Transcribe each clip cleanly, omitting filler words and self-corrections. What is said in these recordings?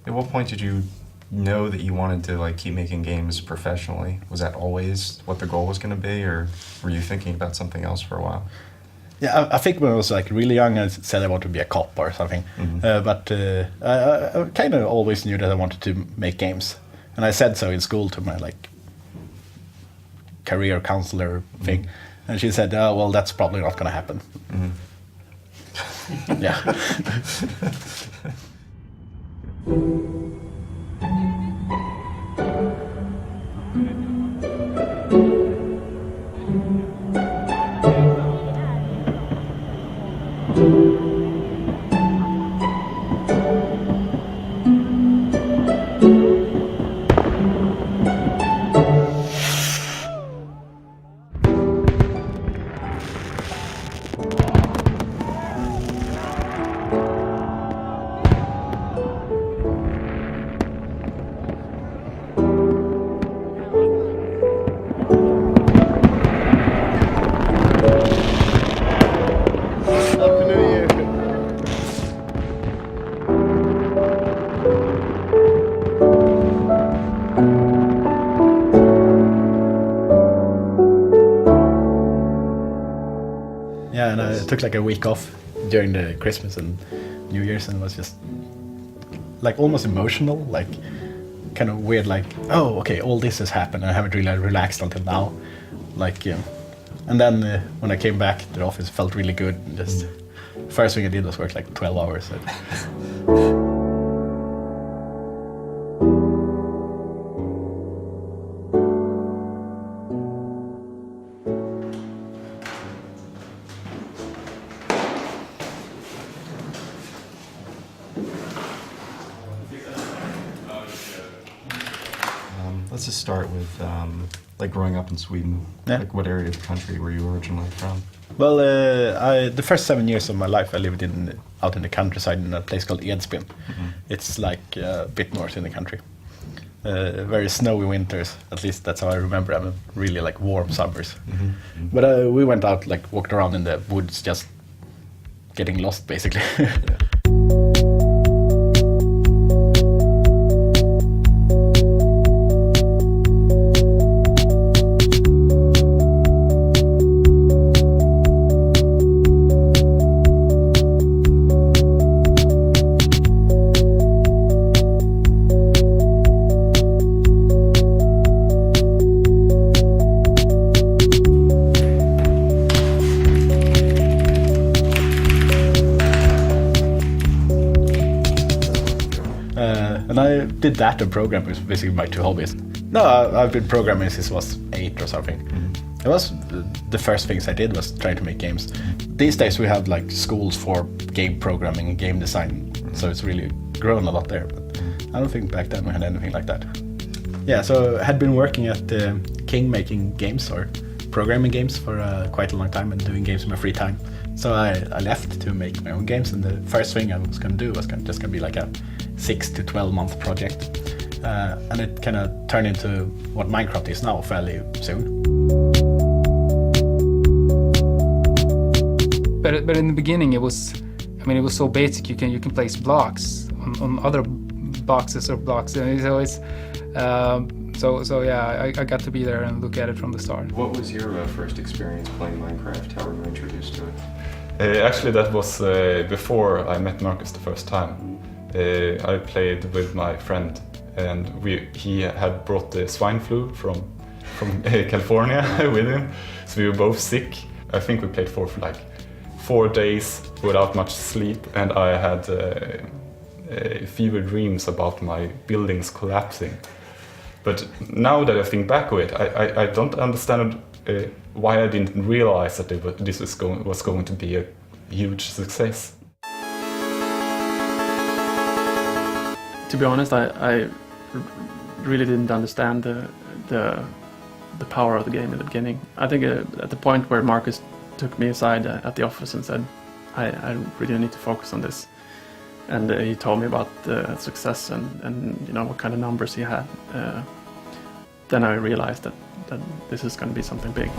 At what point did you know that you wanted to like keep making games professionally? Was that always what the goal was going to be, or were you thinking about something else for a while? Yeah, I think when I was like really young, I said I wanted to be a cop or something. But I kind of always knew that I wanted to make games, and I said so in school to my like career counselor thing, and she said, "Oh, well, that's probably not going to happen." Yeah. Happy New Year. Yeah, and I took like a week off during the Christmas and New Year's, and it was just like almost emotional, like kind of weird, like, oh, okay, all this has happened, and I haven't really relaxed until now, like, you know. And then when I came back to the office, it felt really good. And just first thing I did was work like 12 hours. Let's just start with like growing up in Sweden. Yeah. Like, what area of the country were you originally from? Well, the first 7 years of my life, I lived out in the countryside in a place called Edsbyn. It's like a bit north in the country. Very snowy winters, at least that's how I remember them. Really like warm summers. But we went out, like walked around in the woods, just getting lost basically. And I did that and programming was basically my two hobbies. No, I've been programming since I was 8 or something. It was the first things I did was trying to make games. These days we have like schools for game programming and game design, so it's really grown a lot there. But I don't think back then we had anything like that. Yeah, so I had been working at King making games or programming games for quite a long time and doing games in my free time. So I left to make my own games, and the first thing I was going to do was just going to be like a 6 to 12 month project. And it kind of turned into what Minecraft is now fairly soon. But in the beginning it was so basic. You can place blocks on other boxes or blocks. So it's so yeah, I got to be there and look at it from the start. What was your first experience playing Minecraft? How were you introduced to it? Actually, that was before I met Marcus the first time. I played with my friend, and he had brought the swine flu from California with him, so we were both sick. I think we played for like 4 days without much sleep, and I had fever dreams about my buildings collapsing. But now that I think back of it, I don't understand why I didn't realize that this was going to be a huge success. To be honest, I really didn't understand the power of the game in the beginning. I think at the point where Marcus took me aside at the office and said, I really need to focus on this. And he told me about the success and you know what kind of numbers he had. Then I realized that this is going to be something big.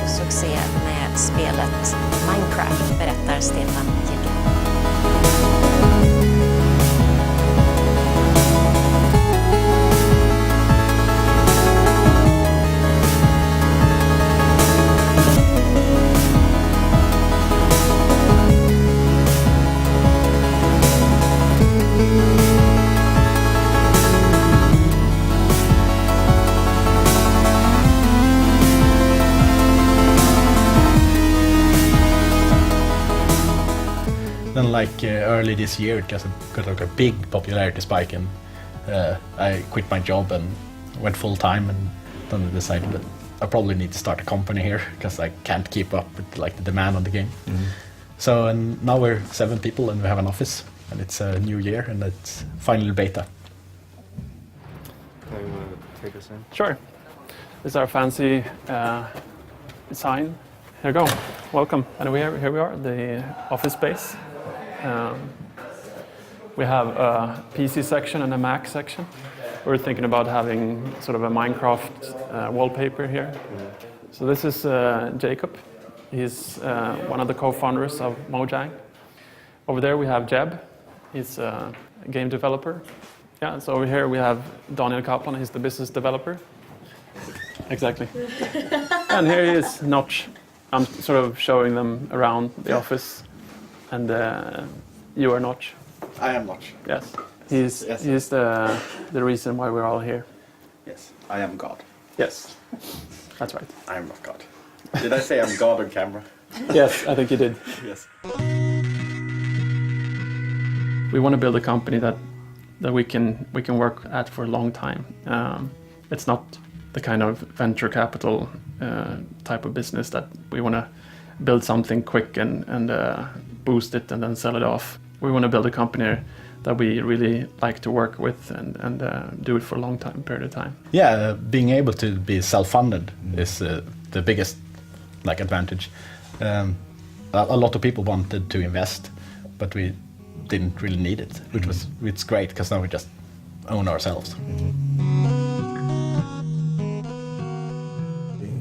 Succé med spelet Minecraft, berättar Stefan Jäger. then like early this year, it got like a big popularity spike, and I quit my job and went full time, and then I decided that I probably need to start a company here because I can't keep up with like the demand on the game. So and now we're 7 people and we have an office, and it's a new year and it's final beta. You want to take us in? Sure. This is our fancy sign. Here you go. Welcome. And here we are, the office space. We have a PC section and a Mac section. We're thinking about having sort of a Minecraft wallpaper here. So this is Jacob. He's one of the co-founders of Mojang. Over there we have Jeb. He's a game developer. Yeah, so over here we have Daniel Kaplan. He's the business developer. Exactly. And here he is, Notch. I'm sort of showing them around the office. And you are Notch. I am Notch. Yes. He's the reason why we're all here. Yes, I am God. Yes. That's right. I am not God. Did I say I'm God on camera? Yes, I think you did. Yes. We want to build a company that we can work at for a long time. It's not the kind of venture capital type of business that we want to build something quick and boost it and then sell it off. We want to build a company that we really like to work with and do it for a long period of time. Yeah, being able to be self-funded is the biggest like advantage. A lot of people wanted to invest, but we didn't really need it, it's great because now we just own ourselves.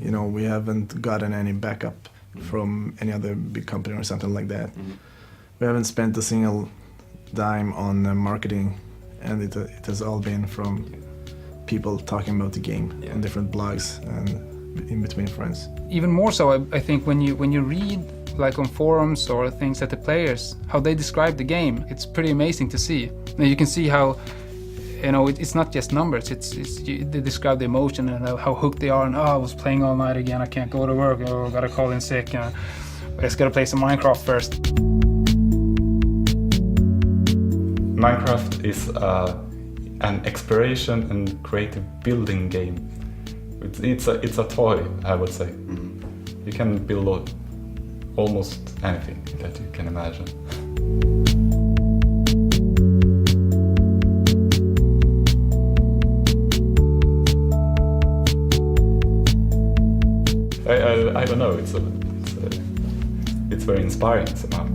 You know, we haven't gotten any backup from any other big company or something like that. We haven't spent a single dime on marketing, and it has all been from people talking about the game on different blogs and in between friends. Even more so, I think when you read like on forums or things that the players, how they describe the game, it's pretty amazing to see. And you can see how, you know, it's not just numbers, they describe the emotion and how hooked they are, and I was playing all night again, I can't go to work, I gotta call in sick, I just gotta play some Minecraft first. Minecraft is an exploration and creative building game. It's a toy, I would say. You can build almost anything that you can imagine. I don't know. It's very inspiring somehow.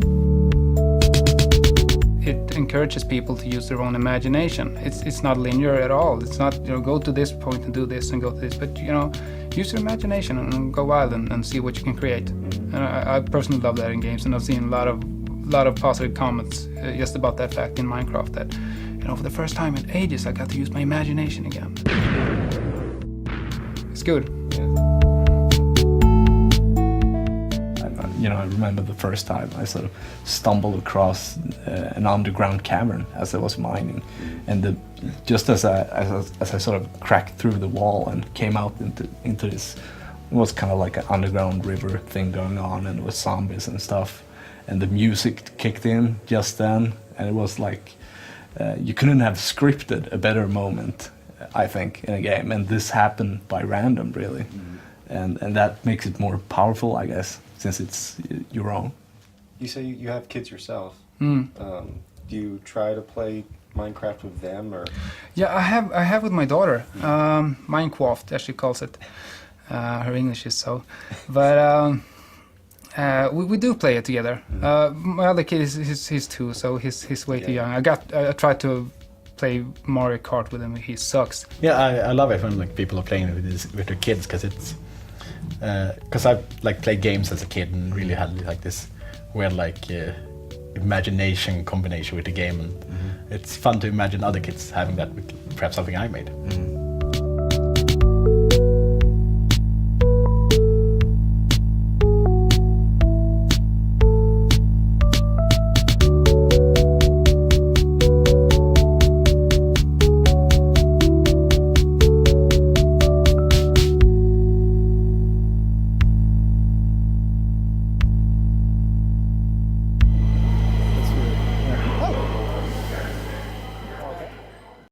It encourages people to use their own imagination. It's not linear at all. It's not, you know, go to this point and do this and go to this, but, you know, use your imagination and go wild and see what you can create. And I personally love that in games, and I've seen a lot of positive comments just about that fact in Minecraft, that, you know, for the first time in ages I got to use my imagination again. It's good. You know, I remember the first time I sort of stumbled across an underground cavern as I was mining, and just as I sort of cracked through the wall and came out into this, it was kind of like an underground river thing going on, and it was zombies and stuff, and the music kicked in just then, and it was like you couldn't have scripted a better moment, I think, in a game, and this happened by random, really, and that makes it more powerful, I guess, since it's your own. You say you have kids yourself. Mm. Do you try to play Minecraft with them, or? Yeah, I have with my daughter. Minecraft, as she calls it. Her English is so. But we do play it together. My other kid he's 2, so he's way too young. I tried to play Mario Kart with him. He sucks. Yeah, I love it when like people are playing with their kids, because it's because I've like played games as a kid and really had like this weird like imagination combination with the game, and it's fun to imagine other kids having that with perhaps something I made.